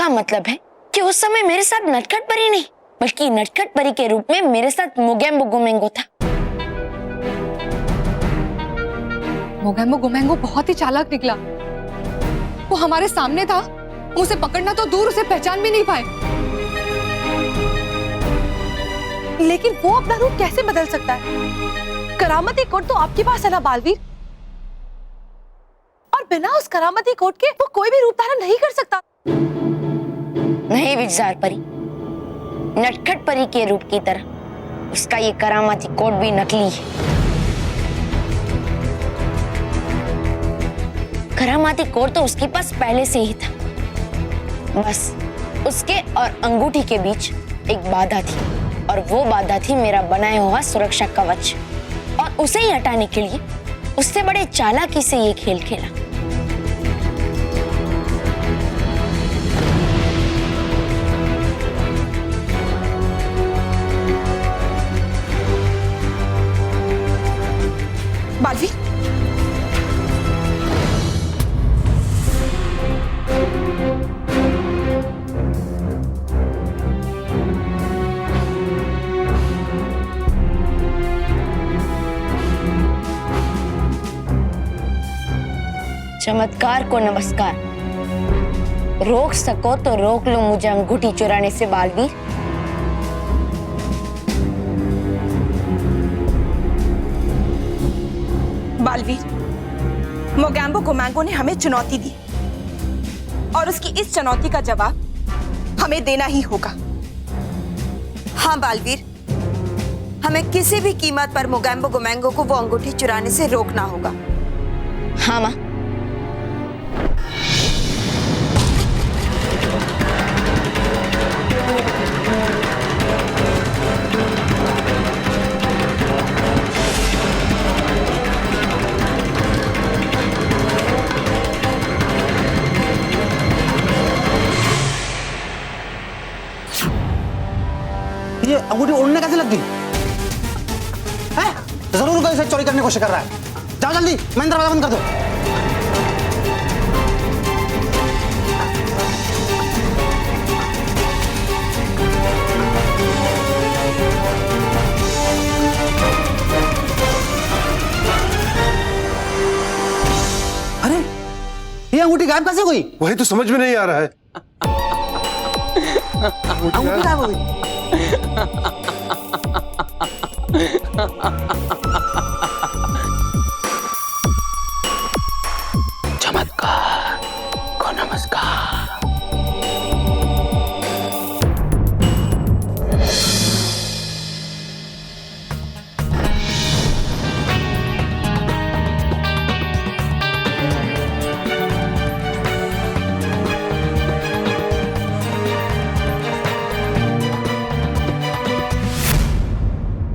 इसका मतलब है कि उस समय मेरे साथ नटखट परी नहीं बल्कि नटखट परी के रूप में मेरे साथ मोगेम्बो गुमेंगो था। मोगेम्बो गुमेंगो बहुत ही चालाक निकला। वो हमारे सामने था, उसे पकड़ना तो दूर, उसे पहचान भी नहीं पाए। लेकिन वो अपना रूप कैसे बदल सकता है? करामती कोट तो आपके पास है ना बालवीर, और बिना उस करामती कोट के वो कोई भी रूप धारण नहीं कर सकता। नहीं विजार परी, नटखट परी के रूप की तरह उसका ये करामाती कोट भी नकली है। करामाती कोट तो उसके पास पहले से ही था, बस उसके और अंगूठी के बीच एक बाधा थी और वो बाधा थी मेरा बनाया हुआ सुरक्षा कवच। और उसे ही हटाने के लिए उससे बड़े चालाकी से ये खेल खेला। बालवीर, चमत्कार को नमस्कार। रोक सको तो रोक लो मुझे अंगूठी चुराने से बालवीर। बालवीर, मोगेम्बो गुमेंगो ने हमें चुनौती दी और उसकी इस चुनौती का जवाब हमें देना ही होगा। हाँ बालवीर, हमें किसी भी कीमत पर मोगेम्बो गुमेंगो को वो अंगूठी चुराने से रोकना होगा। हाँ माँ। ये अंगूठी उड़ने कैसे लग गई? है? जरूर कोई इसे चोरी करने की कोशिश कर रहा है। जाओ जल्दी, मैं दरवाजा बंद कर दो। अरे, ये अंगूठी गायब कैसे हुई? वही तो समझ में नहीं आ रहा है। अंगूठी गायब हो गई। चमत्कार को नमस्कार।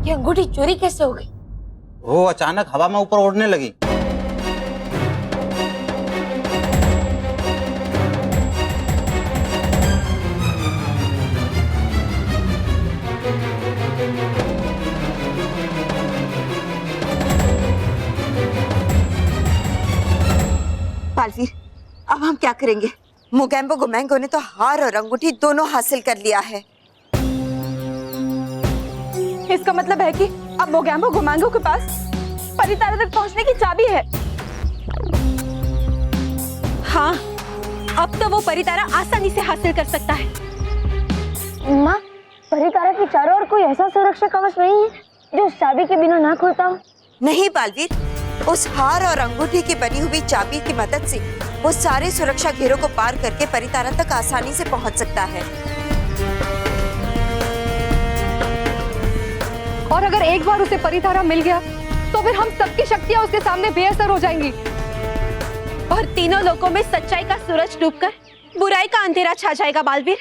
ये अंगूठी चोरी कैसे हो गई? वो अचानक हवा में ऊपर उड़ने लगी। बालवीर, अब हम क्या करेंगे? मोगेम्बो गुमेंगो ने तो हार और अंगूठी दोनों हासिल कर लिया है। इसका मतलब है कि अब मोगेम्बो गुमेंगो के पास परितारा तक पहुंचने की चाबी है। हाँ, अब तो वो परितारा आसानी से हासिल कर सकता है। माँ, परितारा की चारों ओर कोई ऐसा सुरक्षा कवच नहीं है जो उस चाबी के बिना ना खुलता हो? नहीं बालवीर, उस हार और अंगूठी की बनी हुई चाबी की मदद से वो सारे सुरक्षा घेरों को पार करके परितारा तक आसानी से पहुंच सकता है। और अगर एक बार उसे परितारा मिल गया तो फिर हम सबकी शक्तियां उसके सामने बेअसर हो जाएंगी और तीनों लोगों में सच्चाई का सूरज डूबकर बुराई का अंधेरा छा जाएगा। बालवीर,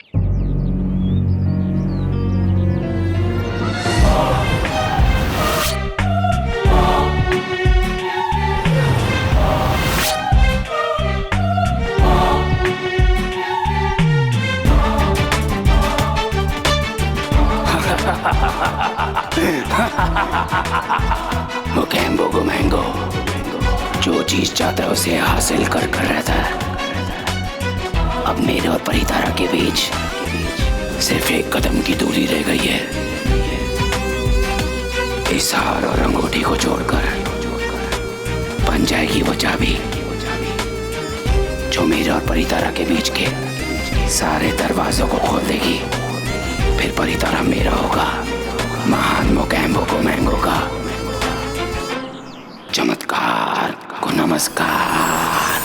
मोगेम्बो गुमेंगो जो चीज चाहता है उसे हासिल कर रहता है। अब मेरे और परितारा के बीच सिर्फ एक कदम की दूरी रह गई है। इस हार और अंगूठी को जोड़कर बन जाएगी वो चाबी जो मेरे और परितारा के बीच के सारे दरवाजों को खोल देगी। फिर परितारा मेरा होगा, महान मोगैम्बो गुमैंगो का। चमत्कार को नमस्कार।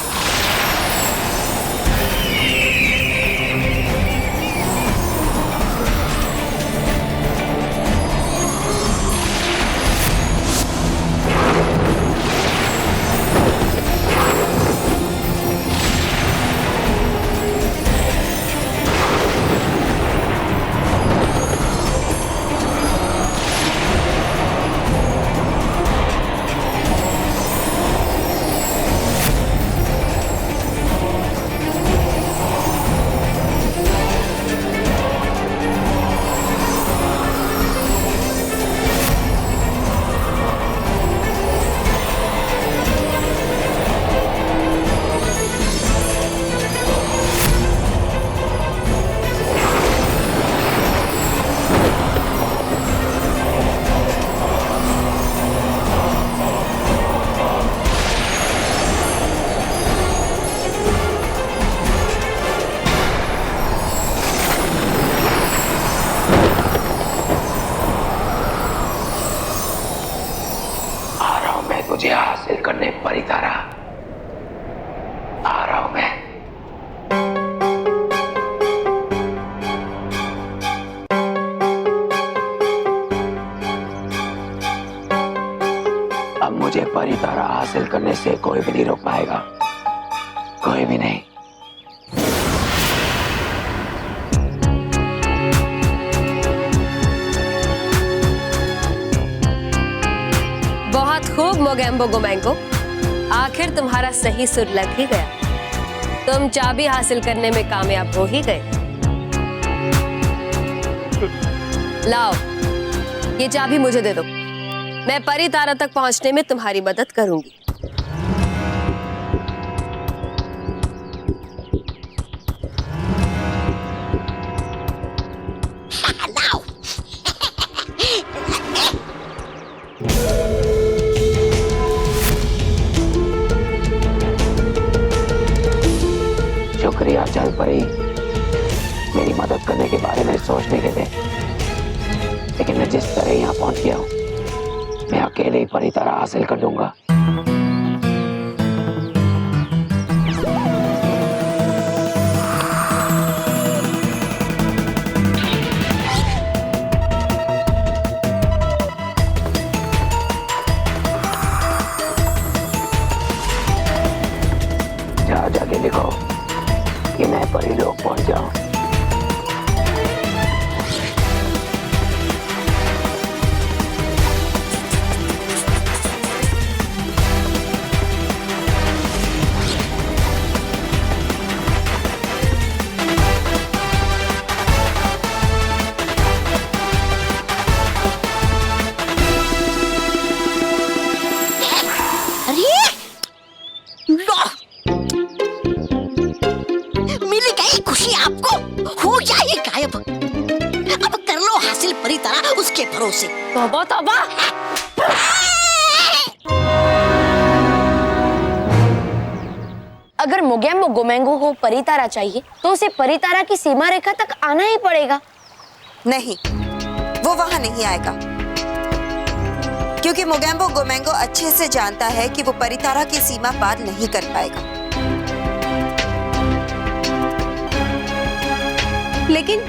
मुझे हासिल करने परितारा आ रहा हूं मैं। अब मुझे परितारा हासिल करने से कोई भी नहीं रोक पाएगा, कोई भी नहीं। बहुत खूब मोगैम्बो गुमैंगो, आखिर तुम्हारा सही सुर लग ही गया। तुम चाबी हासिल करने में कामयाब हो ही गए। लाओ, ये चाबी मुझे दे दो। मैं परितारा तक पहुंचने में तुम्हारी मदद करूंगी। शुक्रिया चल परी, मेरी मदद करने के बारे में सोच नहीं रहे थे, लेकिन मैं जिस तरह यहाँ पहुंच गया हूँ, मैं अकेले ही परितारा हासिल कर दूंगा। जाके लिखो कि मैं परी लोग पहुंच जाऊं। उसके भरोसे। तौबा तौबा। अगर मोगैम्बो गुमैंगो को परितारा चाहिए तो उसे परितारा की सीमा रेखा तक आना ही पड़ेगा। नहीं, वो वहां नहीं आएगा, क्योंकि मोगैम्बो गुमैंगो अच्छे से जानता है कि वो परितारा की सीमा पार नहीं कर पाएगा। लेकिन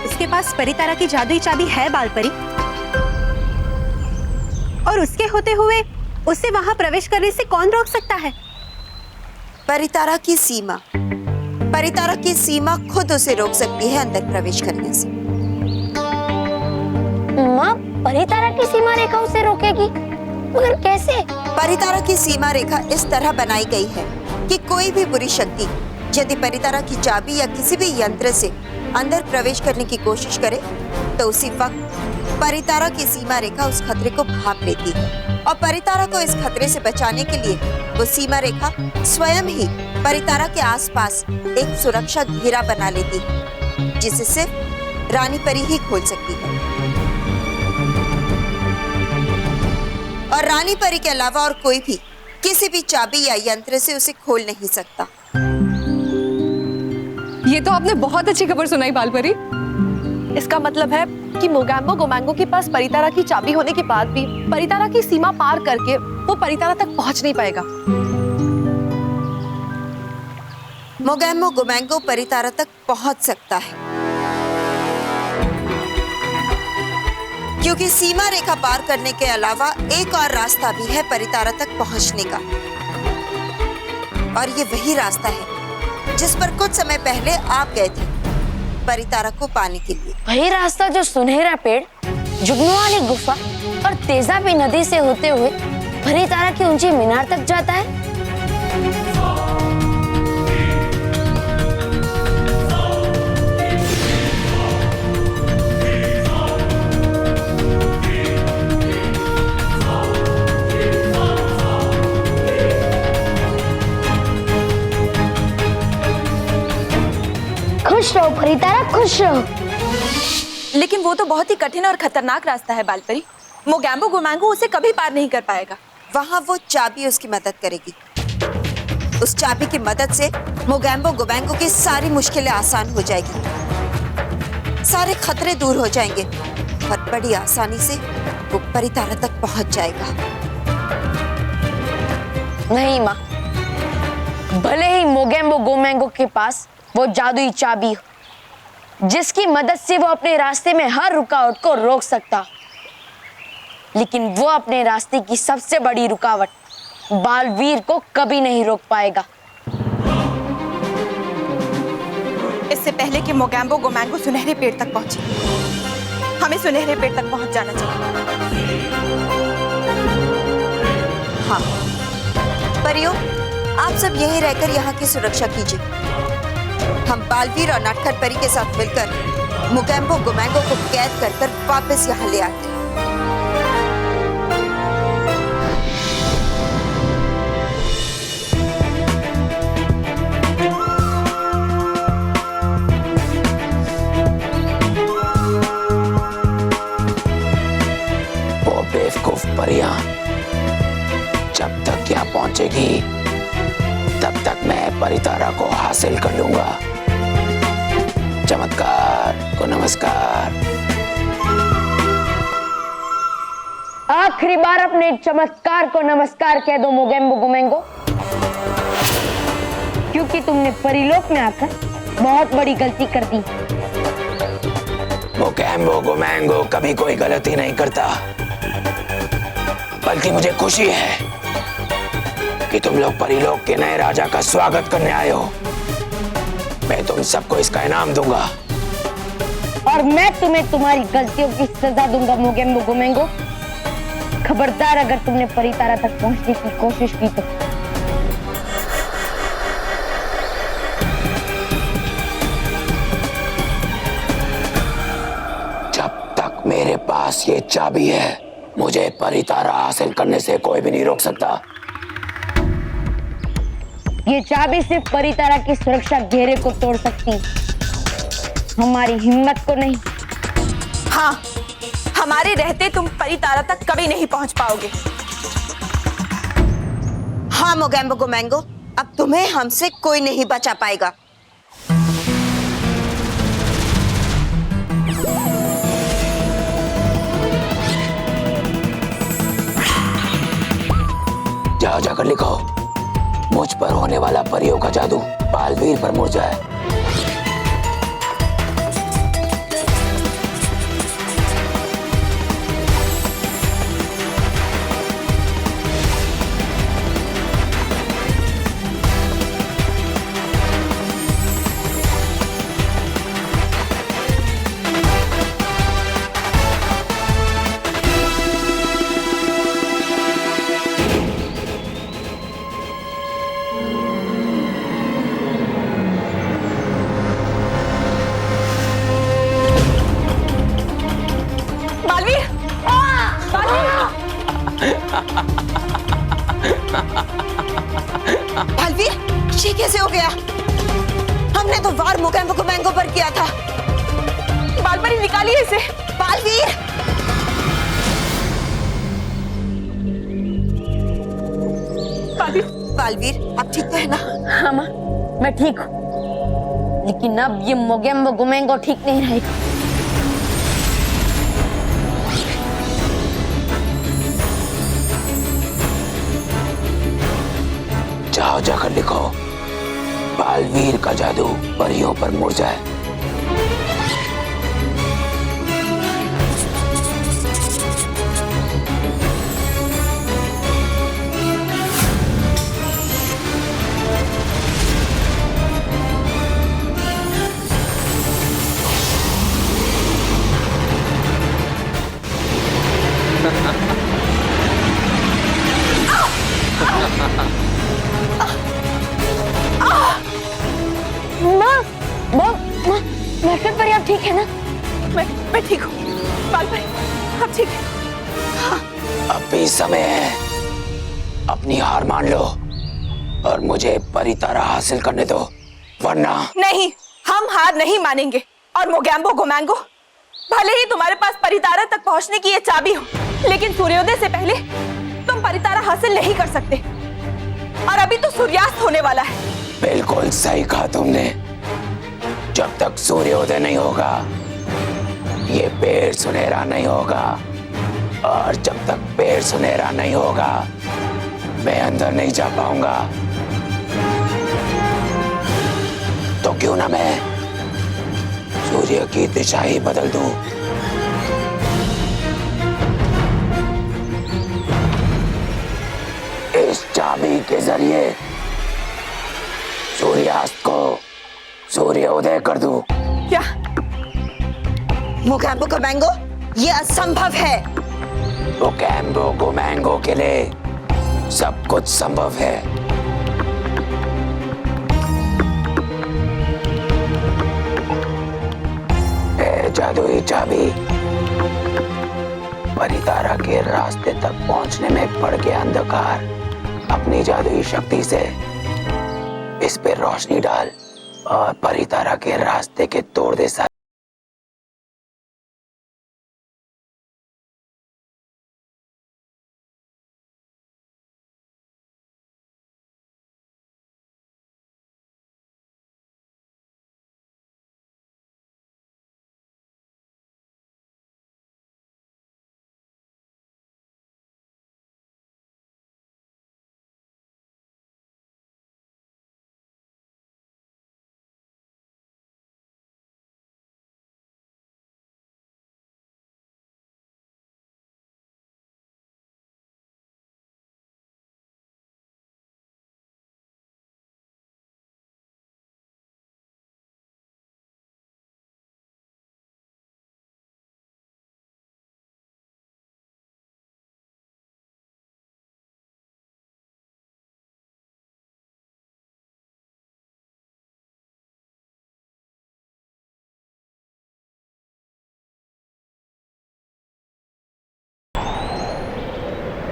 उसके पास परितारा की जादुई चाबी है बालपरी, और उसके होते हुए उसे वहां प्रवेश करने से कौन रोक सकता है? परितारा की सीमा खुद उसे रोक सकती है अंदर प्रवेश करने से। माँ, परितारा की सीमा रेखा उसे रोकेगी, मगर कैसे? परितारा की सीमा रेखा इस तरह बनाई गई है कि कोई भी बुरी शक्ति यदि परितारा की चाबी या किसी भी यंत्र से अंदर प्रवेश करने की कोशिश करे तो उसी वक्त परितारा की सीमा रेखा उस खतरे को भांप लेती है और परितारा को इस खतरे से बचाने के लिए वो सीमा रेखा स्वयं ही परितारा के आसपास एक सुरक्षा घेरा बना लेती है, जिसे सिर्फ रानी परी ही खोल सकती है। और रानी परी के अलावा और कोई भी किसी भी चाबी या यंत्र से उसे खोल नहीं सकता। ये तो आपने बहुत अच्छी खबर सुनाई बालपरी। इसका मतलब है कि मोगैम्बो गोमैंगो के पास परितारा की चाबी होने के बाद भी परितारा की सीमा पार करके वो परितारा तक पहुंच नहीं पाएगा। मोगैम्बो गोमैंगो परितारा तक पहुंच सकता है, क्योंकि सीमा रेखा पार करने के अलावा एक और रास्ता भी है परितारा तक पहुंचने का। और ये वही रास्ता है जिस पर कुछ समय पहले आप गए थे परितारा को पाने के लिए। वही रास्ता जो सुनहरा पेड़, जुगनू वाली गुफा और तेजाबी नदी से होते हुए परितारा की ऊंची मीनार तक जाता है। खुश रहो परितारा, खुश रहो। लेकिन वो तो बहुत ही कठिन और खतरनाक रास्ता है बालपरी। मोगैम्बो गोमैंगो उसे कभी पार नहीं कर पाएगा। वहां वो चाबी उसकी मदद करेगी। उस चाबी की मदद से मोगैम्बो गोमैंगो की सारी मुश्किलें आसान हो जाएगी, सारे खतरे दूर हो जाएंगे और बड़ी आसानी से वो परितारा तक पहुंच जाएगा। नहीं माँ, भले ही मोगैम्बो गोमैंगो के पास वो जादुई चाबी हो जिसकी मदद से वो अपने रास्ते में हर रुकावट को रोक सकता, लेकिन वो अपने रास्ते की सबसे बड़ी रुकावट बालवीर को कभी नहीं रोक पाएगा। इससे पहले कि मोगैम्बो गोमैंगो सुनहरे पेड़ तक पहुंचे, हमें सुनहरे पेड़ तक पहुंच जाना चाहिए। हाँ परियों, आप सब यहीं रहकर यहाँ की सुरक्षा कीजिए। हम बालवीर और नटखट परी के साथ मिलकर मोगैम्बो गोमैंगो को कैद कर वापस यहाँ ले आते हैं। वो बेवकूफ परियां जब तक यहाँ पहुंचेगी तब तक मैं परितारा को हासिल कर लूंगा। चमत्कार को नमस्कार। आखिरी बार अपने चमत्कार को नमस्कार कह दो मोगैम्बो गोमैंगो, क्योंकि तुमने परिलोक में आकर बहुत बड़ी गलती कर दी। मोगैम्बो गोमैंगो कभी कोई गलती नहीं करता, बल्कि मुझे खुशी है कि तुम लोग परिलोक के नए राजा का स्वागत करने आए हो। मैं तुम सबको इसका इनाम दूंगा। और मैं तुम्हें तुम्हारी गलतियों की सजा दूंगा मोगैम्बो गोमैंगो। खबरदार अगर तुमने परितारा तक पहुंचने की कोशिश की तो। जब तक मेरे पास ये चाबी है, मुझे परितारा हासिल करने से कोई भी नहीं रोक सकता। ये चाबी सिर्फ परितारा की सुरक्षा घेरे को तोड़ सकती, हमारी हिम्मत को नहीं। हाँ, हमारे रहते तुम परितारा तक कभी नहीं पहुंच पाओगे। हाँ मोगैम्बो गोमैंगो, अब तुम्हें हमसे कोई नहीं बचा पाएगा। जाओ जाकर लिखो, मुझ पर होने वाला परियों का जादू बालवीर पर मुड़ जाए। बालवीर, ये कैसे हो गया? हमने तो वार मोगैम्बो गुमैंगो पर किया था। बालपरी निकालिए इसे। बालवीर, बालवीर, आप ठीक तो है ना? हाँ माँ, मैं ठीक हूँ, लेकिन अब ये मोगेम्बो गुमेंगो ठीक नहीं रहेगा। जाओ जाकर लिखो, बालवीर का जादू परियों पर मुड़ जाए। माँ, माँ, माँ, महफिल पर आप ठीक है ना? मैं ठीक हूँ बालपरी, अब ठीक है। अब भी समय है, अपनी हार मान लो और मुझे परितारा हासिल करने दो, वरना नहीं, हम हार नहीं मानेंगे। और मोगैम्बो गुमैंगो, भले ही तुम्हारे पास परितारा तक पहुंचने की ये चाबी हो, लेकिन सूर्योदय से पहले तुम परितारा हासिल नहीं कर सकते। और अभी तो सूर्यास्त होने वाला है। बिल्कुल सही कहा तुमने। जब तक सूर्योदय नहीं होगा, ये पेड़ सुनहरा नहीं होगा, और जब तक पेड़ सुनहरा नहीं होगा, मैं अंदर नहीं जा पाऊंगा। तो क्यों ना मैं सूर्य की दिशा ही बदल दूं। इस चाबी के जरिए सूर्यास्त को सूर्योदय कर दूं। क्या? मोगैम्बो गुमैंगो, ये असंभव है। मोगैम्बो गुमैंगो के लिए सब कुछ संभव है। ए जादुई चाबी, परितारा के रास्ते तक पहुंचने में पड़ गया अंधकार, अपनी जादुई शक्ति से इस पे रोशनी डाल और परितारा के रास्ते के तोड़ दे सारे।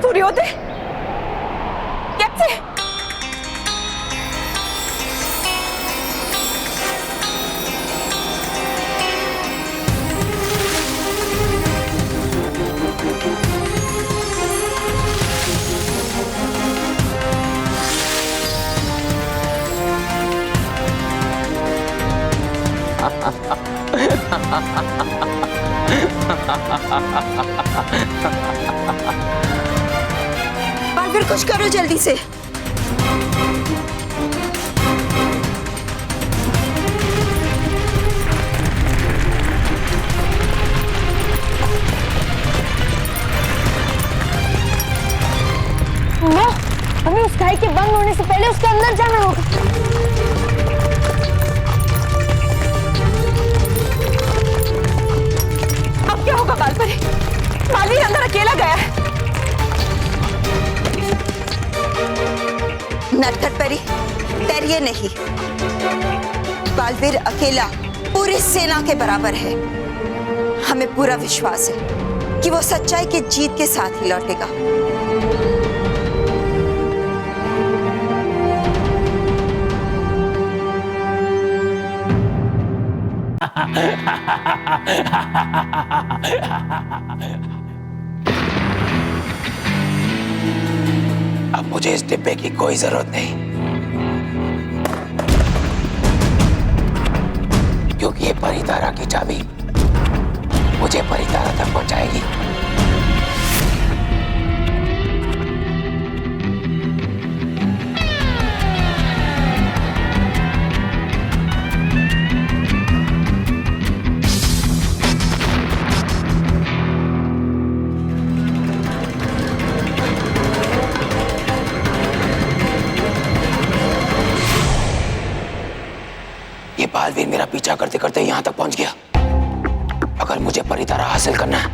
सूर्योदय कैसे? फिर कुछ करो जल्दी से। माँ, हमें उस खाई के बंद होने से पहले उसके अंदर जाना होगा। अब क्या होगा बालपरी? बालवीर अंदर अकेला गया है। नटखट परी, डरिए नहीं। बालवीर अकेला पूरी सेना के बराबर है। हमें पूरा विश्वास है कि वो सच्चाई की जीत के साथ ही लौटेगा। अब मुझे इस डिब्बे की कोई जरूरत नहीं, क्योंकि ये परितारा की चाबी मुझे परितारा तक पहुंचाएगी। ये बालवीर मेरा पीछा करते करते यहां तक पहुंच गया। अगर मुझे परितारा हासिल करना है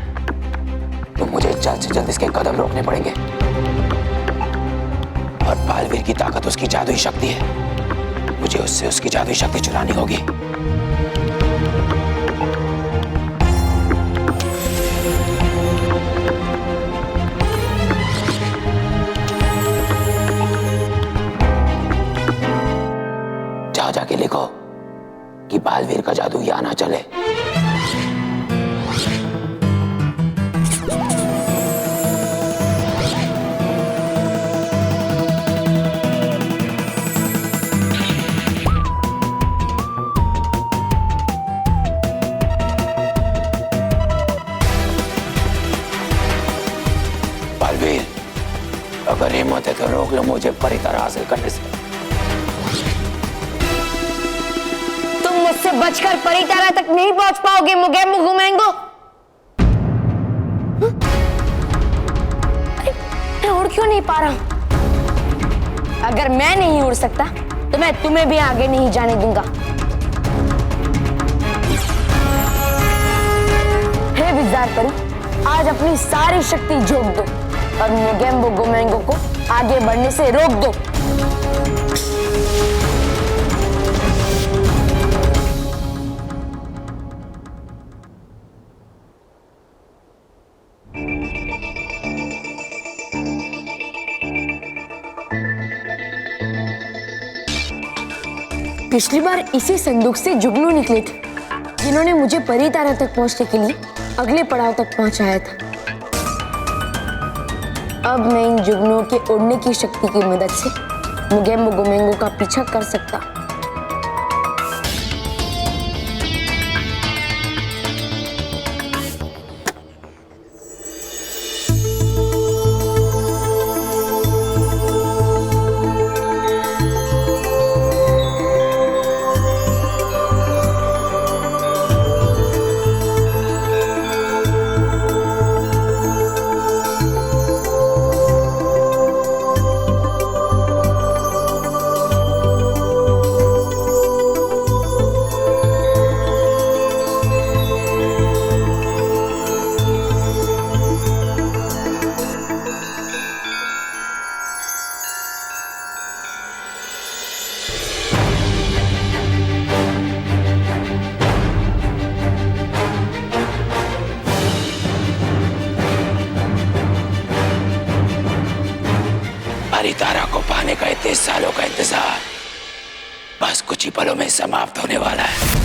तो मुझे जल्द से जल्द इसके कदम रोकने पड़ेंगे। और बालवीर की ताकत उसकी जादुई शक्ति है, मुझे उससे उसकी जादुई शक्ति चुरानी होगी। जाओ जाके लिखो कि बालवीर का जादू यहाँ ना चले। बालवीर, अगर हिम्मत है तो रोक लो मुझे परितारा हासिल करने से। मुझसे बचकर परितारा तक नहीं पहुंच पाओगे मोगेम्बो गुमेंगो। मैं उड़ क्यों नहीं पा रहा हूं? अगर मैं नहीं उड़ सकता तो मैं तुम्हें भी आगे नहीं जाने दूंगा। हे विजार परी, आज अपनी सारी शक्ति झोंक दो और मोगेम्बो गुमेंगो को आगे बढ़ने से रोक दो। पिछली बार इसी संदूक से जुगनू निकले थे, जिन्होंने मुझे परितारा तक पहुंचने के लिए अगले पड़ाव तक पहुंचाया था। अब मैं इन जुगनुओं के उड़ने की शक्ति की मदद से मोगेम्बो गुमेंगो का पीछा कर सकता। परितारा को पाने का इतने सालों का इंतजार बस कुछ ही पलों में समाप्त होने वाला है।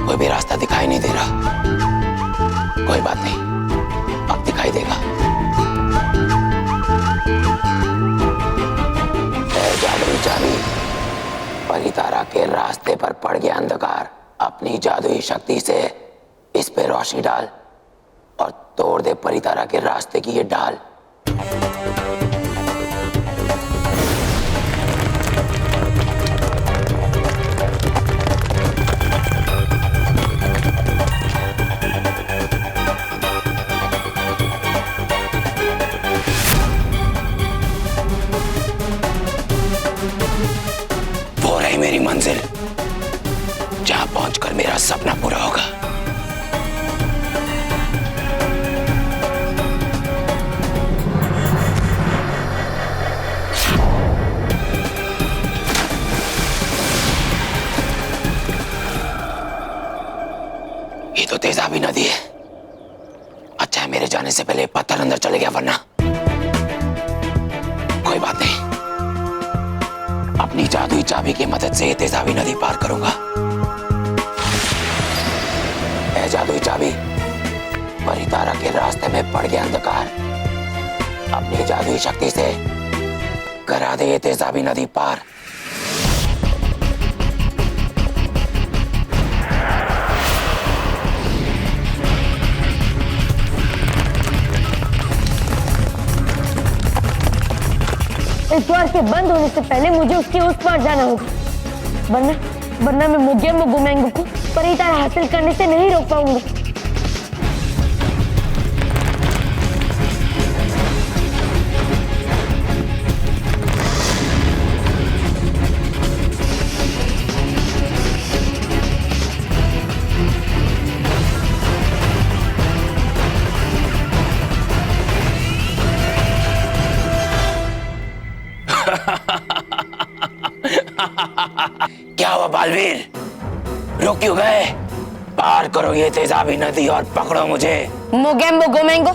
कोई भी रास्ता दिखाई नहीं दे रहा। कोई बात नहीं, अब दिखाई देगा। जादुई चाबी, परितारा के रास्ते पर पड़ गया अंधकार। अपनी जादुई शक्ति से इस पे रोशनी डाल और तोड़ दे परितारा के रास्ते की ये ढाल। हो रही मेरी मंजिल, जहां पहुंचकर मेरा सपना पूरा होगा। ये तो तेजाबी नदी है। अच्छा है मेरे जाने से पहले पत्थर अंदर चले गया, वरना कोई बात नहीं, अपनी जादुई चाबी की मदद से तेजाबी नदी पार करूंगा। ऐ जादुई चाबी, परितारा के रास्ते में पड़ गया अंधकार, अपनी जादुई शक्ति से करा दे ये तेजाबी नदी पार। इस द्वार के बंद होने से पहले मुझे उसके उस पार जाना होगा, वरना मैं मोगेम्बो गोमेंगो को परितारा हासिल करने से नहीं रोक पाऊंगा। क्या हुआ बालवीर, रुक क्यों गए? पार करो ये तेजाबी नदी और पकड़ो मुझे। मोगेम्बो गोमेंगो,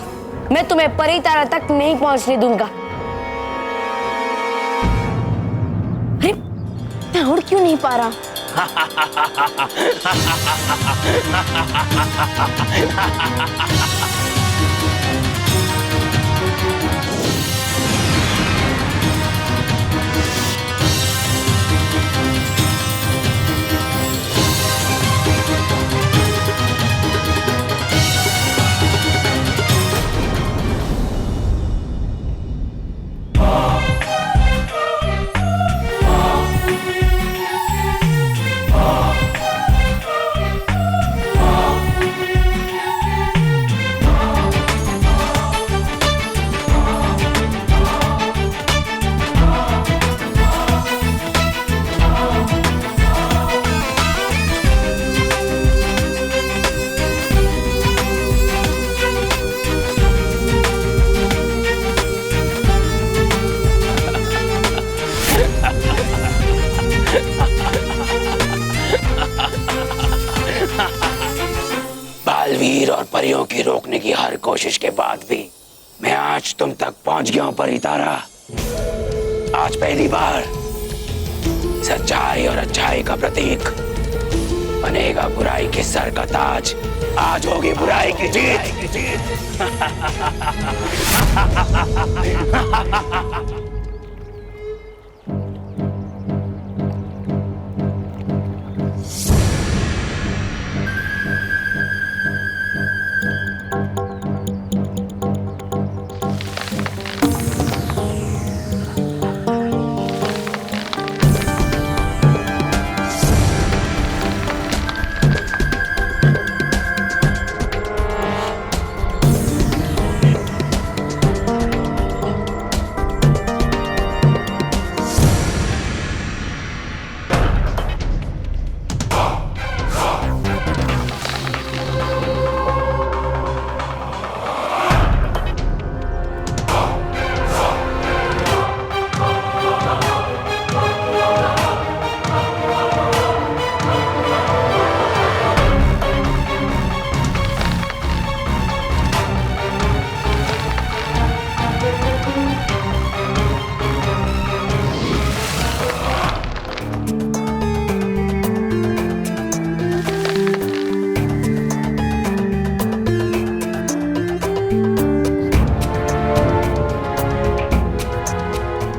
मैं तुम्हें परितारा तक नहीं पहुंचने दूंगा। अरे मैं उड़ क्यों नहीं पा रहा? बालवीर और परियों की रोकने की हर कोशिश के बाद भी मैं आज तुम तक पहुंच गया हूं परितारा। आज पहली बार सच्चाई और अच्छाई का प्रतीक बनेगा बुराई के सर का ताज। आज होगी बुराई की जीत।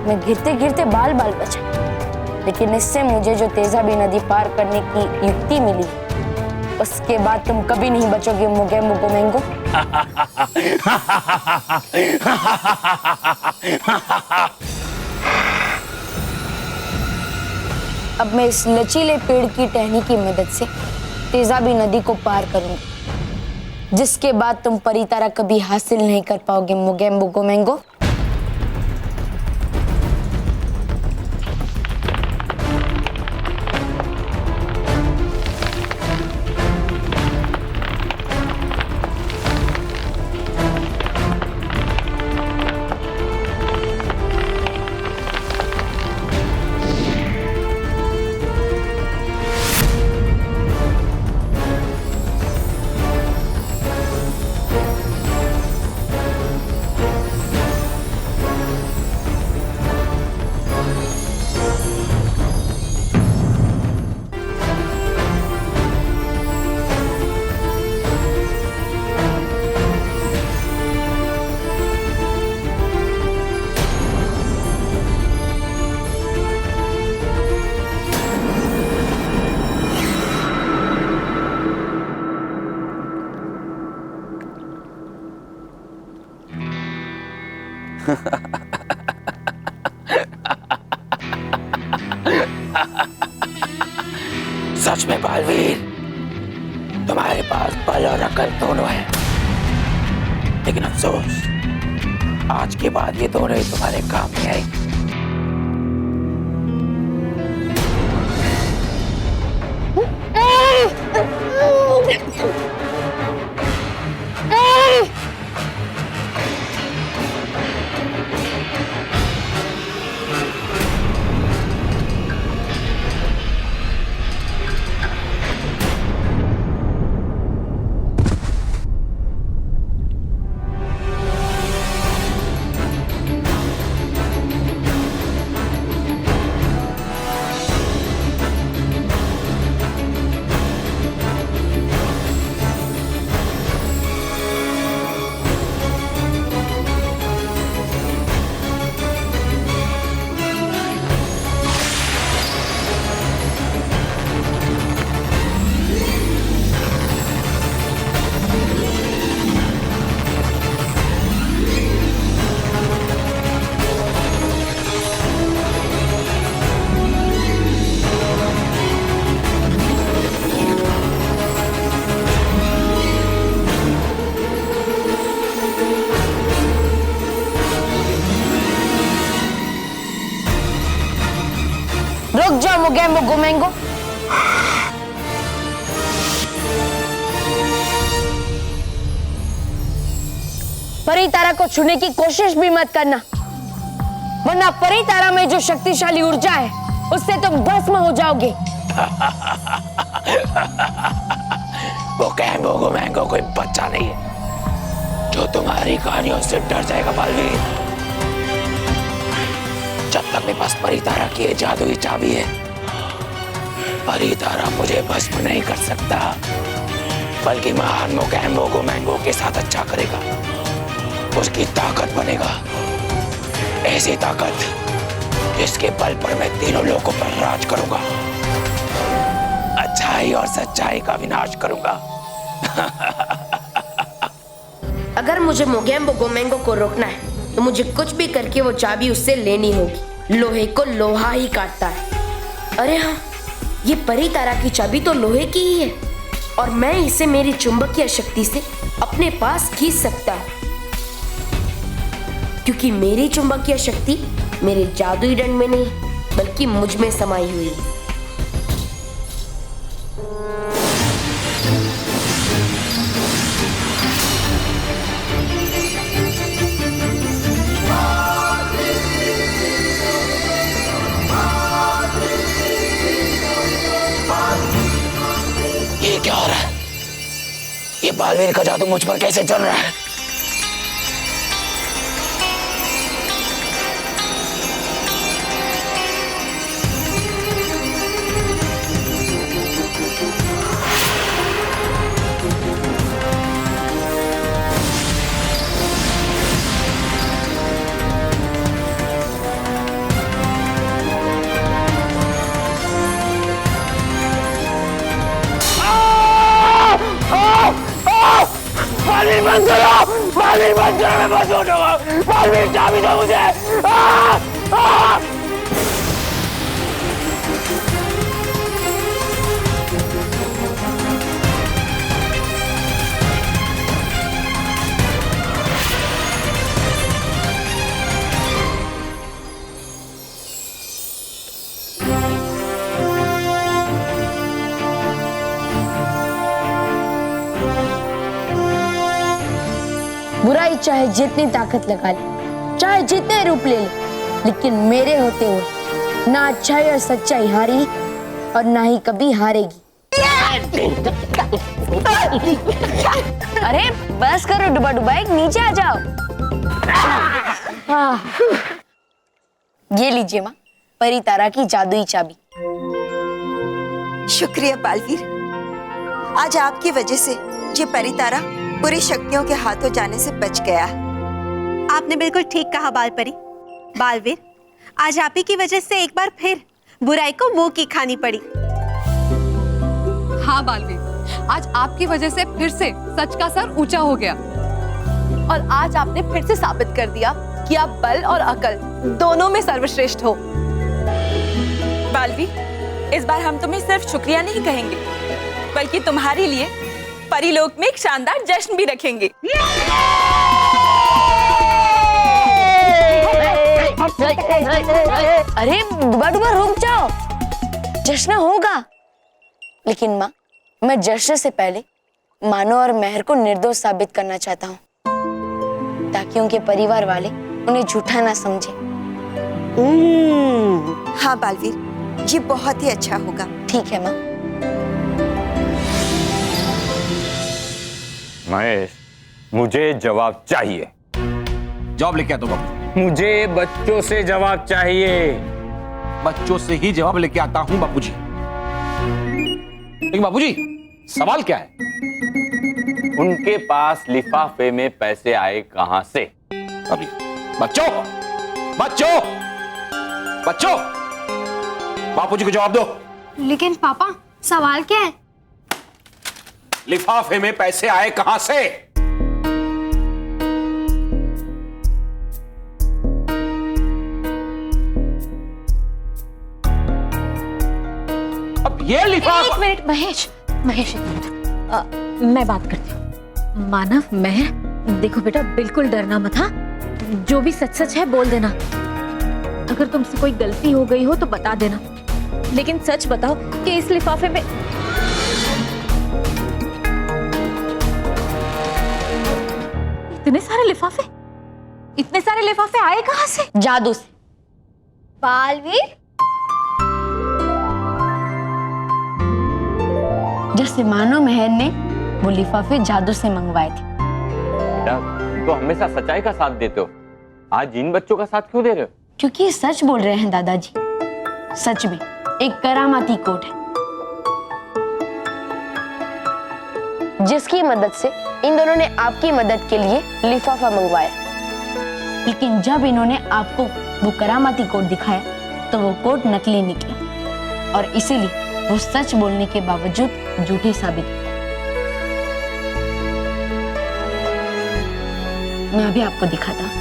मैं गिरते गिरते बाल बाल बचा, लेकिन इससे मुझे जो तेजाबी नदी पार करने की युक्ति मिली, उसके बाद तुम कभी नहीं बचोगे मोगेम्बो गोमेंगो। अब मैं इस लचीले पेड़ की टहनी की मदद से तेजाबी नदी को पार करूंगी, जिसके बाद तुम परितारा कभी हासिल नहीं कर पाओगे मोगेम्बो गोमेंगो। सच में बालवीर, तुम्हारे पास बल और अकल दोनों है, लेकिन अफसोस आज के बाद ये दोनों ही तुम्हारे काम नहीं आएगी। रुक जाओ मोगैम्बो गोमेंगो। परी तारा को छूने की कोशिश भी मत करना, वरना परी तारा में जो शक्तिशाली ऊर्जा है उससे तुम भस्म हो जाओगे। मोगैम्बो गोमेंगो कोई बच्चा नहीं है जो तुम्हारी कहानियों से डर जाएगा बालवीर। जब तक मेरे पास परी तारा की ये जादुई चाबी है, परी तारा मुझे भस्म नहीं कर सकता, बल्कि महान मोगैम्बो गोमेंगो के साथ अच्छा करेगा, उसकी ताकत बनेगा, ऐसी ताकत जिसके बल पर मैं तीनों लोगों पर राज करूंगा, अच्छाई और सच्चाई का विनाश करूंगा। अगर मुझे मोगैम्बो गोमेंगो को रोकना है तो मुझे कुछ भी करके वो चाबी उससे लेनी होगी। लोहे को लोहा ही काटता है। अरे हाँ, ये परी तारा की चाबी तो लोहे की ही है और मैं इसे मेरी चुंबकीय शक्ति से अपने पास खींच सकता हूँ, क्योंकि मेरी चुंबकीय शक्ति मेरे जादुई दंड में नहीं बल्कि मुझ में समाई हुई है। ये क्या हो रहा है? ये बालवीर का जादू मुझ पर कैसे चल रहा है? बालवीर बंद करो! बालवीर बंद करो! मैं बस उठूंगा! बालवीर चाबी दो मुझे! बुराई चाहे जितनी ताकत लगा ले, चाहे जितने रूप ले ले, लेकिन मेरे होते हुए ना अच्छाई और सच्चाई हारी और ना ही कभी हारेगी। अरे बस करो डुबा डुबाई, नीचे आ जाओ। ये लीजिए माँ, परी तारा की जादुई चाबी। शुक्रिया बालवीर, आज आपकी वजह से ये परी तारा बुरी शक्तियों के हाथों जाने से बच गया। आपने बिल्कुल ठीक कहा बालपरी। बालवीर, आज आप ही की वजह से एक बार फिर बुराई को मुंह की खानी पड़ी। हाँ बालवीर, आज आपकी वजह से फिर से सच का सर ऊंचा हो गया और आज आपने फिर से साबित कर दिया कि आप बल और अकल दोनों में सर्वश्रेष्ठ हो। बालवी, इस बार हम तुम्हें सिर्फ शुक्रिया नहीं कहेंगे, बल्कि तुम्हारे लिए परीलोक में एक शानदार जश्न भी रखेंगे। अरे डुबा डुबा रुक जाओ, जश्न होगा, लेकिन माँ मैं जश्न से पहले मानो और मेहर को निर्दोष साबित करना चाहता हूँ, ताकि उनके परिवार वाले उन्हें झूठा ना समझे। हाँ बालवीर, ये बहुत ही अच्छा होगा। ठीक है माँ। महेश, मुझे जवाब चाहिए। जवाब लेके आता हूँ बापू। मुझे बच्चों से जवाब चाहिए। बच्चों से ही जवाब लेके आता हूँ बापूजी। लेकिन बापूजी, सवाल क्या है? उनके पास लिफाफे में पैसे आए कहां से? अभी बच्चों बच्चों बच्चों, बापूजी को जवाब दो। लेकिन पापा, सवाल क्या है? लिफाफे में पैसे आए कहां से? अब ये लिफाफा। एक मिनट महेश, महेश एक मिनट, मैं बात करती हूँ। मानव, मैं देखो बेटा, बिल्कुल डरना मत। हाँ, जो भी सच सच है बोल देना। अगर तुमसे कोई गलती हो गई हो तो बता देना, लेकिन सच बताओ कि इस लिफाफे में इतने सारे लिफाफे आए कहां से? जादू से। बालवीर, जैसे मानो मेहर ने वो लिफाफे जादू से मंगवाए थे। बेटा, तुम तो हमेशा सच्चाई का साथ देते हो, आज इन बच्चों का साथ क्यों दे रहे हो? क्योंकि ये सच बोल रहे हैं दादाजी। सच में एक करामाती कोट है, जिसकी मदद से इन दोनों ने आपकी मदद के लिए लिफाफा मंगवाया। लेकिन जब इन्होंने आपको वो करामाती कोट दिखाया तो वो कोट नकली निकला, और इसीलिए वो सच बोलने के बावजूद झूठे साबित हुए। मैं अभी आपको दिखाता हूं।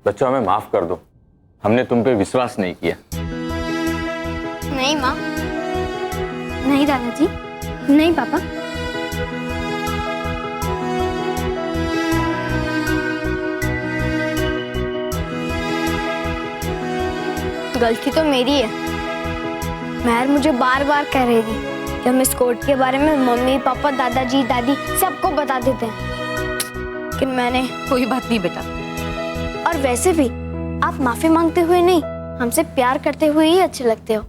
बच्चों, हमें माफ कर दो, हमने तुम पे विश्वास नहीं किया। नहीं माँ, नहीं दादाजी, नहीं पापा। गलती तो मेरी है। महर मुझे बार बार कह रही थी कि हम इस कोट के बारे में मम्मी पापा दादाजी दादी सबको बता देते हैं, लेकिन मैंने। कोई बात नहीं बेटा। और वैसे भी आप माफी मांगते हुए नहीं, हमसे प्यार करते हुए ही अच्छे लगते हो।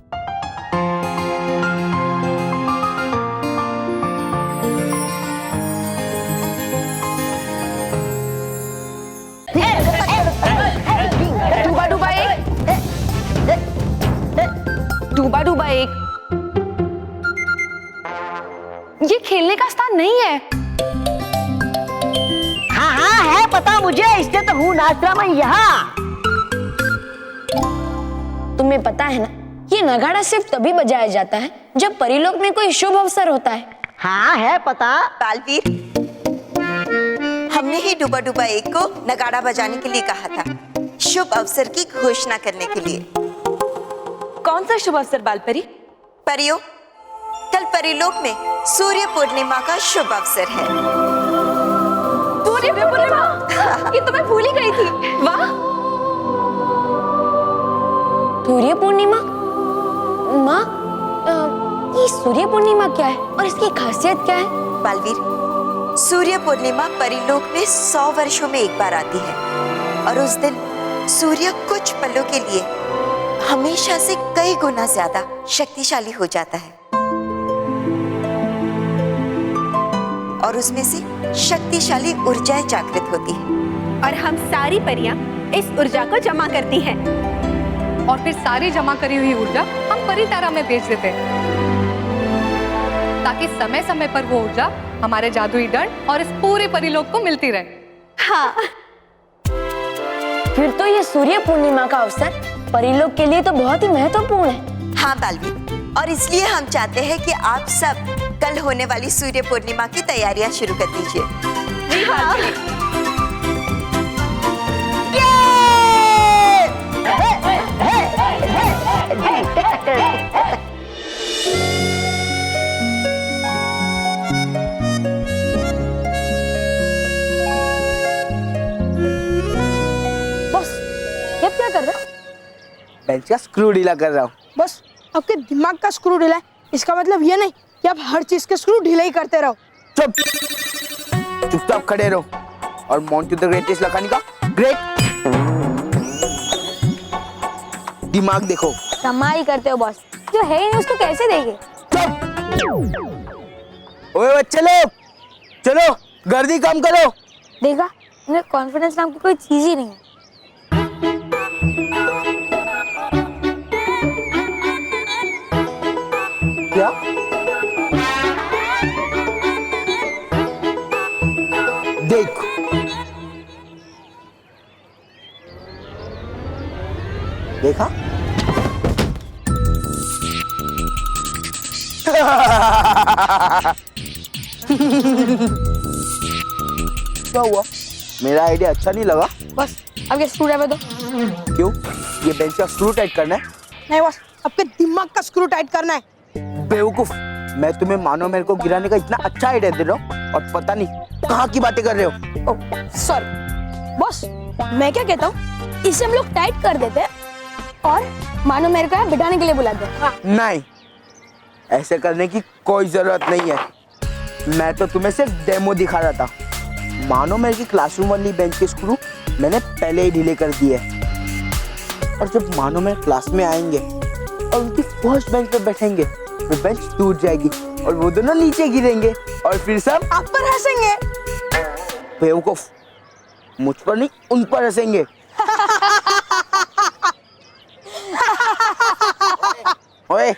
डूबा डूबा एक, ये खेलने का स्थान नहीं है। हाँ हाँ है पता मुझे, इसलिए तो हूँ नाचरा मैं यहाँ। तुम्हें पता है ना, ये नगाड़ा सिर्फ तभी बजाया जाता है जब परीलोक में कोई शुभ अवसर होता है। हाँ है पता। बालवीर, हमने ही डूबा डूबा एक को नगाड़ा बजाने के लिए कहा था, शुभ अवसर की घोषणा करने के लिए। कौन सा शुभ अवसर बालपरी? परियों, कल परीलोक में सूर्य पूर्णिमा का शुभ अवसर है। सूर्य पूर्णिमा? ये तो मैं भूल ही गई थी। वाह! सूर्य पूर्णिमा? माँ, ये सूर्य पूर्णिमा क्या है और इसकी खासियत क्या है? बालवीर, सूर्य पूर्णिमा परीलोक में 100 वर्षों में एक बार आती है, और उस दिन सूर्य कुछ पलों के लिए हमेशा से कई गुना ज्यादा शक्तिशाली हो जाता है, और उसमें से शक्तिशाली ऊर्जाएं जागृत होती है। और हम सारी परियां इस ऊर्जा को जमा करती हैं और फिर सारी जमा करी हुई ऊर्जा हम परितारा में भेज देते हैं ताकि समय समय पर वो ऊर्जा हमारे जादुई दंड और इस पूरे परिलोक को मिलती रहे। हाँ, फिर तो ये सूर्य पूर्णिमा का अवसर परिलोक के लिए तो बहुत ही महत्वपूर्ण है। हाँ बालवीर, और इसलिए हम चाहते हैं कि आप सब कल होने वाली सूर्य पूर्णिमा की तैयारियां शुरू कर दीजिए। बॉस, ये क्या कर रहे हो? बेंच का स्क्रू ढीला कर रहा हूँ। बस आपके दिमाग का स्क्रू ढीला है, इसका मतलब ये नहीं कि आप हर चीज के स्क्रू ढीले ही करते रहो। चुप, चुपचाप खड़े रहो और मोंटू द ग्रेटेस्ट लखानी का ग्रेट दिमाग देखो। कमाई करते हो बॉस, जो है ही नहीं उसको कैसे देंगे? ओए बच्चे लोग, चलो गर्दी कम करो। देखा, इन्हें कॉन्फिडेंस नाम की कोई चीज ही नहीं है। क्या? देखो, देखा? क्या हुआ? मेरा आइडिया अच्छा नहीं लगा? बस आपके स्क्रू ड्राइवर दो। क्यों? ये बेंच का स्क्रू टाइट करना है? नहीं बस, आपके दिमाग का स्क्रू टाइट करना है। बेवकूफ, मैं तुम्हें मानो मेरे को गिराने का इतना अच्छा आइडिया दे रहा हूँ और पता नहीं कहाँ की बातें कर रहे हो। सर बॉस, मैं क्या कहता हूँ, इसे हम लोग टाइट कर देते हैं और मानो मेरे को यहाँ बिठाने के लिए बुलाते हैं। नहीं, ऐसे करने की कोई जरूरत नहीं है। मैं तो तुम्हें सिर्फ डेमो दिखा रहा था। मानो मेरे की क्लासरूम वाली बेंच के स्क्रू मैंने पहले ही ढीले कर दिए और जब मानो मेरे क्लास में आएंगे और उनकी फर्स्ट बेंच पे बैठेंगे, वो बेंच टूट जाएगी और वो दोनों नीचे गिरेंगे और फिर सब आप पर हंसेंगे। बेवकूफ, मुझ पर नहीं उन पर हंसेंगे। ओए,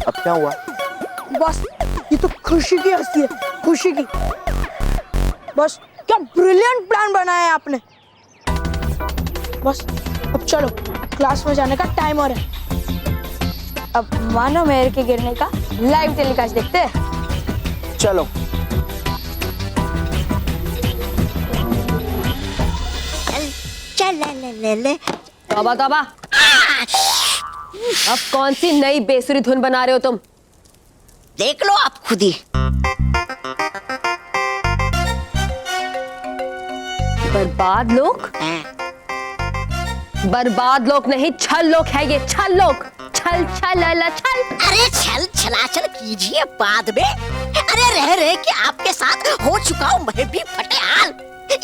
अब क्या हुआ? बॉस, ये तो खुशी की हंसी है, खुशी की। बस क्या ब्रिलियंट प्लान बनाया है आपने। बस अब चलो, क्लास में जाने का टाइम हो रहा है। अब मानो मेहर के गिरने का लाइव टेलीकास्ट देखते हैं। चलो। तौबा तौबा, अब कौन सी नई बेसुरी धुन बना रहे हो तुम? देख लो आप खुद ही। बर्बाद लोग? बर्बाद लोग नहीं, छल लोग है ये, छल लोग। छल छल अला छल। अरे छल छलाछल कीजिए बाद में। अरे रह रहे कि आपके साथ हो चुका हूँ मैं भी फटेहाल।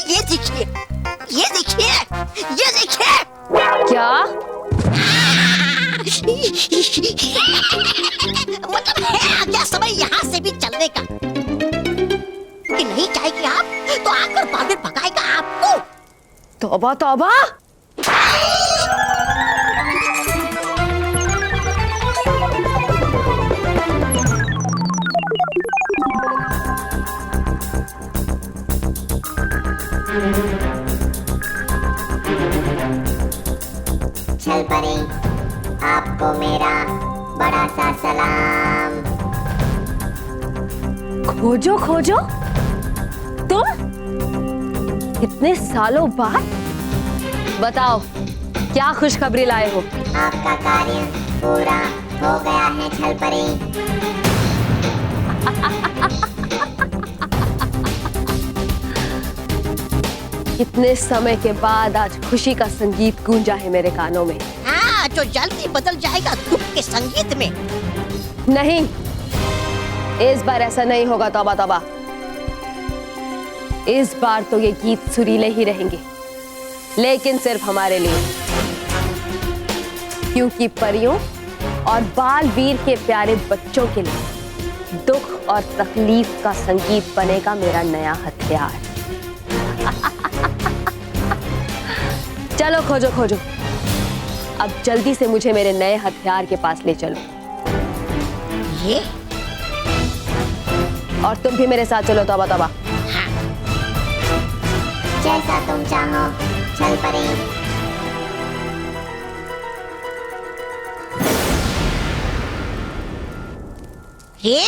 ये देखिए, ये देखिए, ये देखिए। क्या? मतलब है आ गया समय यहाँ से भी चलने का। कि नहीं चाहेगी आप तो आकर बाबिर भगाएगा आपको। तौबा तौबा। छल परी, आपको मेरा बड़ा सा सलाम। खोजो खोजो, तुम इतने सालों बाद? बताओ, क्या खुशखबरी लाए हो? आपका कार्य पूरा हो गया है छल परी। इतने समय के बाद आज खुशी का संगीत गूंजा है मेरे कानों में। हाँ, जो जल्दी बदल जाएगा दुख के संगीत में। नहीं, इस बार ऐसा नहीं होगा। तौबा तौबा, इस बार तो ये गीत सुरीले ही रहेंगे, लेकिन सिर्फ हमारे लिए, क्योंकि परियों और बाल वीर के प्यारे बच्चों के लिए दुख और तकलीफ का संगीत बनेगा मेरा नया हथियार। चलो खोजो खोजो, अब जल्दी से मुझे मेरे नए हथियार के पास ले चलो। ये और तुम भी मेरे साथ चलो तौबा तौबा। जैसा तुम चाहो चल परी। ये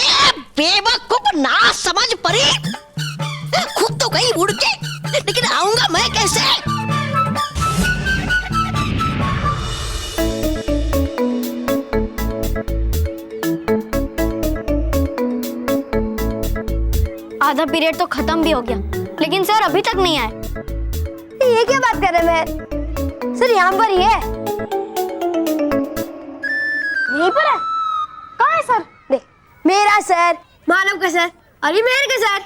बेवकूफ ना समझ परी, खुद तो गई उड़ के, लेकिन आऊंगा मैं कैसे? आधा पीरियड तो खत्म भी हो गया, लेकिन सर अभी तक नहीं आए। ये क्या बात कर रहे हैं सर? यहाँ पर ही है। यहीं पर है? कहाँ है सर? देख, मेरा सर, मानव का सर और ये मेहर का सर।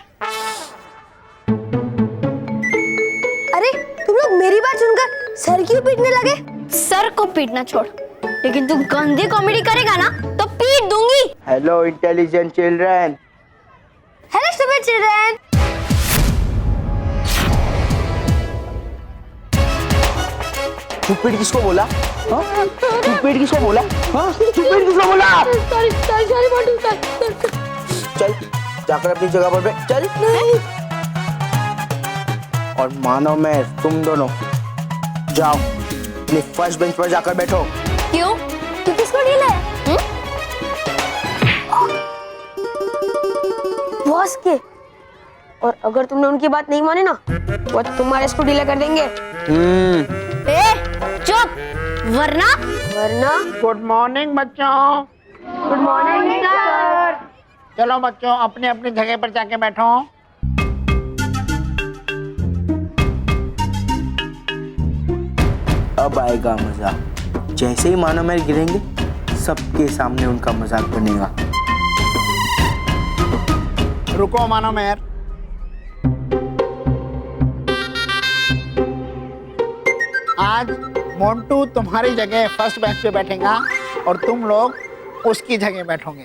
अरे तुम लोग मेरी बात सुनकर सर क्यों पीटने लगे? सर को पीटना छोड़, लेकिन तू गंदी कॉमेडी करेगा ना तो पीट दूंगी। Hello intelligent children. Hello stupid children. Stupid किसको बोला? हाँ? स्टूपिड किसको बोला? हाँ? स्टूपिड किसको बोला? चल जाकर अपनी जगह पर बैठ। चल। और मानो मैं तुम दोनों जाओ अपनी फर्स्ट बेंच पर जाकर बैठो। क्यों? तू किसको ढीला है? बॉस के। और अगर तुमने उनकी बात नहीं मानी ना, वो तुम्हारे इसको ढीला कर देंगे। चुप, वरना। गुड मॉर्निंग बच्चों। Good morning sir. चलो बच्चों अपने अपनी जगह पर जाके बैठो। अब आएगा मजा। जैसे ही मानो मैं गिरेंगे, सबके सामने उनका मजाक बनेगा। रुको मानो मेहर, आज मोंटू तुम्हारी जगह फर्स्ट बेंच पे बैठेगा और तुम लोग उसकी जगह बैठोगे।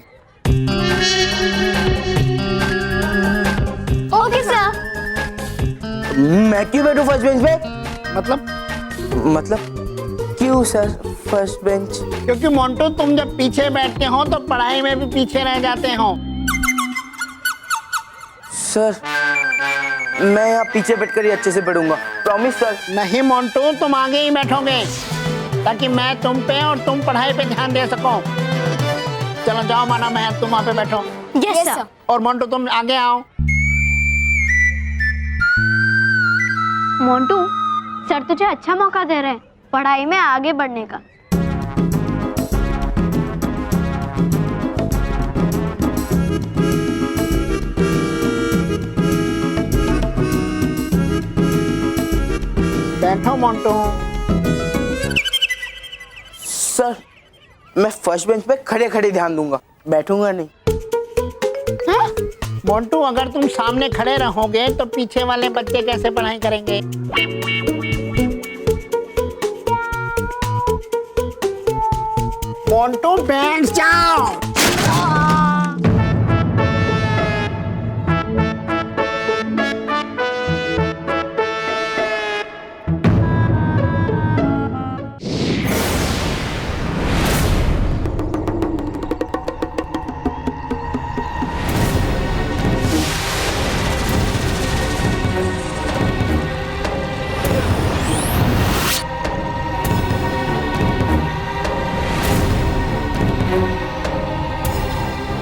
Okay sir. मैं क्यों बैठूं फर्स्ट बेंच पे? मतलब क्यों सर फर्स्ट बेंच? क्योंकि मोंटू तुम जब पीछे बैठते हो तो पढ़ाई में भी पीछे रह जाते हो। सर मैं यहाँ पीछे बैठकर ही अच्छे से पढ़ूंगा, प्रॉमिस सर। नहीं मोंटू, तुम आगे ही बैठोगे ताकि मैं तुम पे और तुम पढ़ाई पे ध्यान दे सको। चलो जाओ माना मैं, तुम वहाँ पे बैठो। Yes sir. और मोंटू तुम आगे आओ। मोंटू, सर तुझे अच्छा मौका दे रहे हैं पढ़ाई में आगे बढ़ने का। बैठो मोंटू। सर मैं फर्स्ट बेंच पे खड़े खड़े ध्यान दूंगा, बैठूंगा नहीं। मोंटू अगर तुम सामने खड़े रहोगे तो पीछे वाले बच्चे कैसे पढ़ाई करेंगे? मोंटू बैठ जाओ।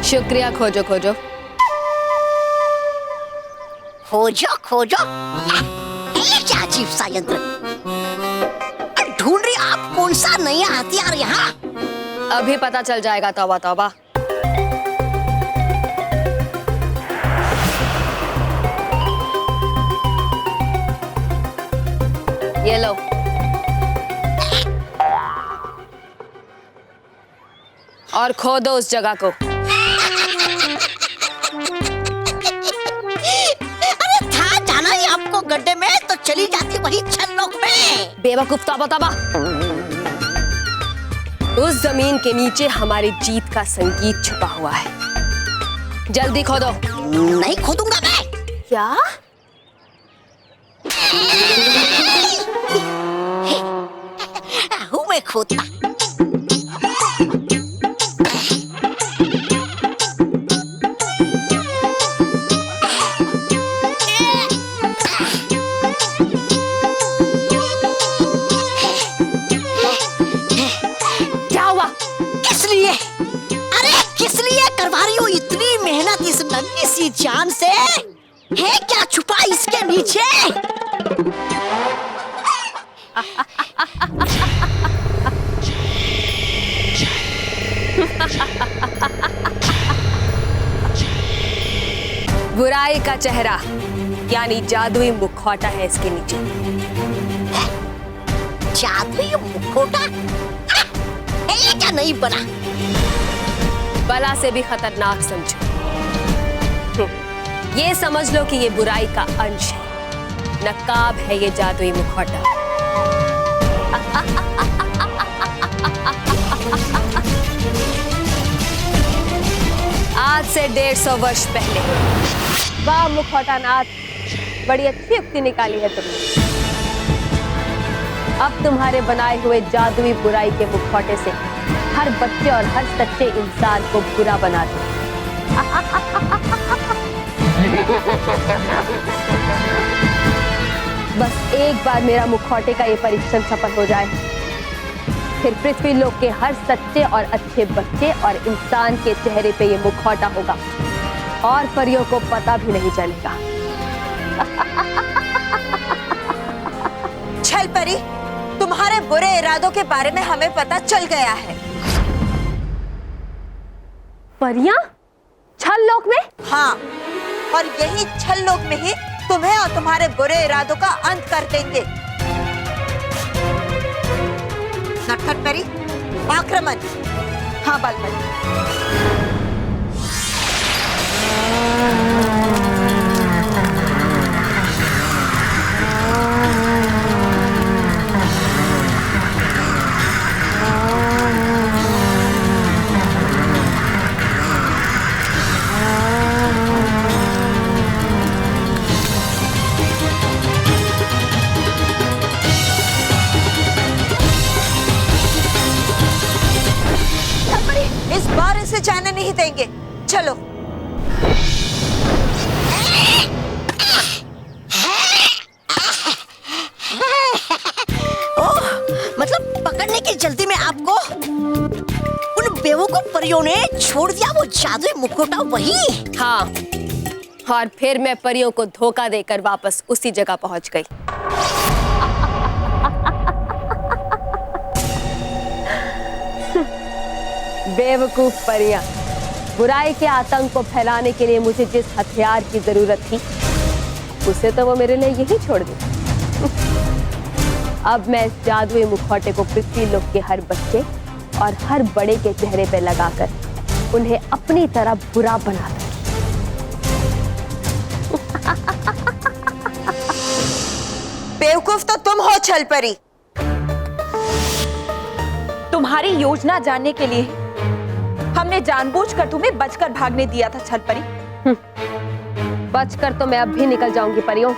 शुक्रिया। खोजो खोजो खोजो खोजो, ये क्या अजीब सा यंत्र? ढूंढ रही आप कौन सा नया हथियार यहाँ? अभी पता चल जाएगा तौबा तौबा। ये लो। और खोदो उस जगह को। अरे था जाना ही आपको गड्ढे में तो चली जाती वही छल्लोक में। बेवकूफ तौबा तौबा। उस जमीन के नीचे हमारी जीत का संगीत छुपा हुआ है। जल्दी खोदो। नहीं खोदूंगा मैं। क्या? में खोदना। क्या हुआ? किस लिए? अरे किस लिए करवा रही हो इतनी मेहनत इस नन्ही सी जान से? है क्या छुपा इसके नीचे? बुराई का चेहरा यानी जादुई मुखौटा है इसके नीचे। जादुई मुखौटा? है ये क्या नहीं बना? बला से भी खतरनाक समझो। ये समझ लो कि ये बुराई का अंश है, नकाब है ये जादुई मुखौटा। आज से 150 वर्ष पहले। वाह मुखौटा नाथ, बड़ी अच्छी युक्ति निकाली है तुमने। अब तुम्हारे बनाए हुए जादुई बुराई के मुखौटे से हर बच्चे और हर सच्चे इंसान को बुरा बना दो। बस एक बार मेरा मुखौटे का ये परीक्षण सफल हो जाए, फिर पृथ्वी लोक के हर सच्चे और अच्छे बच्चे और इंसान के चेहरे पे ये मुखौटा होगा और परियों को पता भी नहीं चलेगा। छल परी, तुम्हारे बुरे इरादों के बारे में हमें पता चल गया है। परियां? छल लोक में? हाँ, और यही छल लोक में ही तुम्हें और तुम्हारे बुरे इरादों का अंत कर देंगे। नटखट परी, आक्रमण। हाँ बालपरी। इस बार इसे जाने नहीं देंगे। चलो। ओह, मतलब पकड़ने की जल्दी में आपको उन बेवकूफ परियों ने छोड़ दिया वो जादुई मुखौटा वही? हाँ, और फिर मैं परियों को धोखा देकर वापस उसी जगह पहुंच गई। बेवकूफ परियां, बुराई के आतंक को फैलाने के लिए मुझे जिस हथियार की जरूरत थी उसे तो वो मेरे लिए यही छोड़ दी। अब मैं इस जादुई मुखौटे को पृथ्वी लोक के हर बच्चे और हर बड़े के चेहरे पे लगाकर उन्हें अपनी तरह बुरा बना दूंगी। बेवकूफ तो तुम हो छल परी। तुम्हारी योजना जानने के लिए हमने जानबूझकर तुम्हें बचकर भागने दिया था छल परी। बचकर तो मैं अब भी निकल जाऊंगी परियों,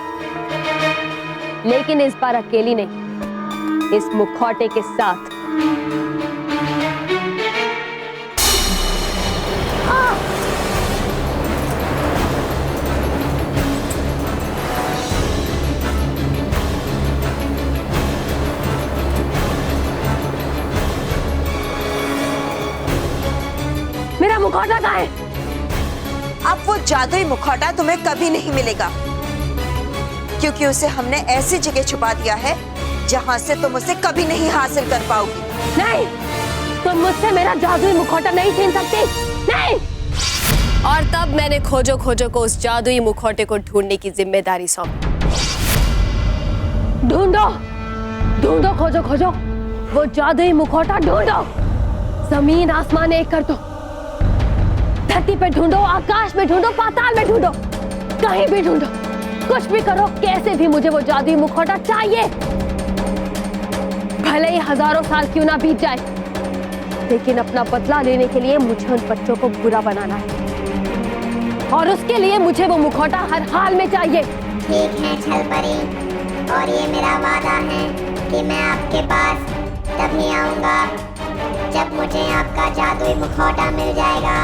लेकिन इस बार अकेली नहीं, इस मुखौटे के साथ। मेरा मुखौटा कहाँ है? अब वो जादुई मुखौटा तुम्हें कभी नहीं मिलेगा, क्योंकि उसे हमने ऐसी जगह छुपा दिया है जहां से तुम उसे कभी नहीं हासिल कर पाओगी। नहीं, तुम मुझसे मेरा जादुई मुखौटा नहीं छीन सकती, नहीं। और तब मैंने खोजो खोजो को उस जादुई मुखौटे को ढूंढने की जिम्मेदारी सौंपी। ढूंढो, ढूंढो, खोजो खोजो, वो जादुई मुखौटा ढूंढो। जमीन आसमान एक कर दो, धरती पे ढूंढो, आकाश में ढूंढो, पाताल में ढूंढो, कहीं भी ढूंढो, कुछ भी करो, कैसे भी मुझे वो जादुई मुखौटा चाहिए। भले ही हजारों साल क्यों ना बीत जाए, लेकिन अपना बदला लेने के लिए मुझे उन बच्चों को बुरा बनाना है, और उसके लिए मुझे वो मुखौटा हर हाल में चाहिए। ठीक है छल परी, और ये मेरा वादा है कि मैं आपके पास तभी आऊंगा जब मुझे आपका जादुई मुखौटा मिल जाएगा।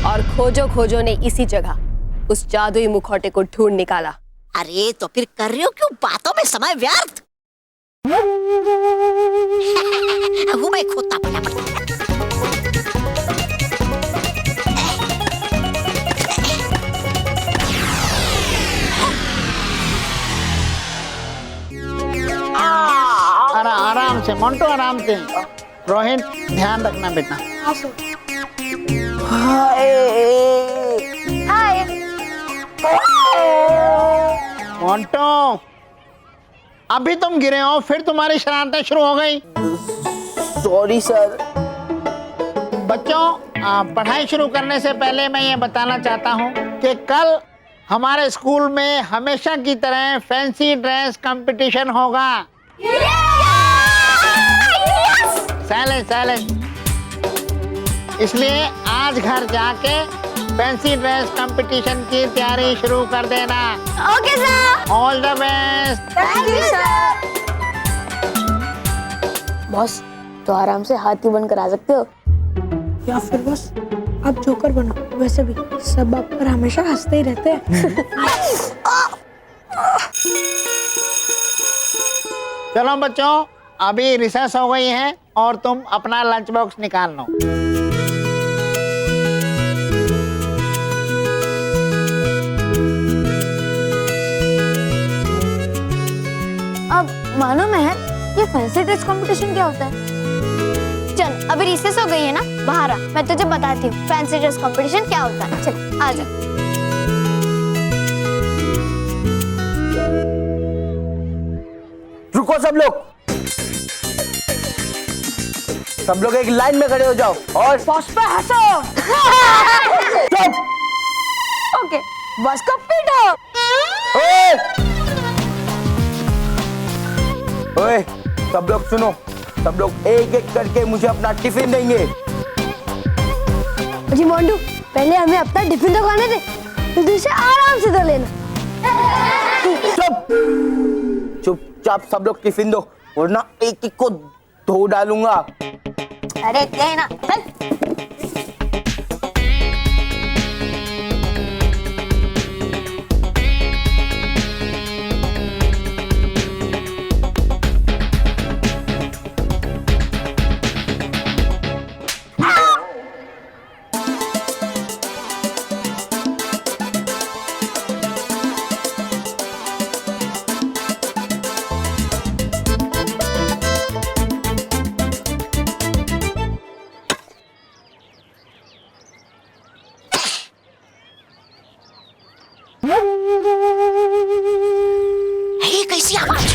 और खोजो खोजो ने इसी जगह उस जादुई मुखौटे को ढूंढ निकाला। अरे तो फिर कर रहे हो क्यों बातों में समय व्यर्थ? हूँ मैं खोता फटाफट। आराम से मोंटू, आराम से। रोहित ध्यान रखना बेटा। मोंटू अभी तुम गिरे हो फिर तुम्हारी शरारतें शुरू हो गई। Sorry sir. बच्चों पढ़ाई शुरू करने से पहले मैं ये बताना चाहता हूँ कि कल हमारे स्कूल में हमेशा की तरह फैंसी ड्रेस कंपटीशन होगा। Silence silence. इसलिए आज घर जाके फैंसी ड्रेस कंपटीशन की तैयारी शुरू कर देना। Okay sir. All the best. Thank you sir. Boss तो आराम से हाथी बनकर आ सकते हो। या फिर बस आप जोकर बनो। वैसे भी सब आप पर हमेशा हंसते ही रहते हैं। चलो बच्चों अभी रिसेस हो गई है और तुम अपना लंच बॉक्स निकाल लो। अब मालूम है ये फैंसी ड्रेस कंपटीशन क्या होता है? चल अभी रिसेस हो गई है ना, बाहर आ, मैं तुझे बताती हूँ फैंसी ड्रेस कंपटीशन क्या होता है। चल आ जा। रुको सब लोग, सब लोग एक लाइन में खड़े हो जाओ और बॉस पे हंसो। चुप। ओके बस को पीटो। ओए सब लोग सुनो, सब लोग एक एक करके मुझे अपना टिफिन देंगे। जी मोंटू पहले हमें अपना टिफिन तो खाने दे, फिर दूसरे आराम से तो लेना। चुप चुपचाप सब लोग टिफिन दो वरना एक एक को धो डालूंगा। अरे दे ना चल। ये कैसी आवाज?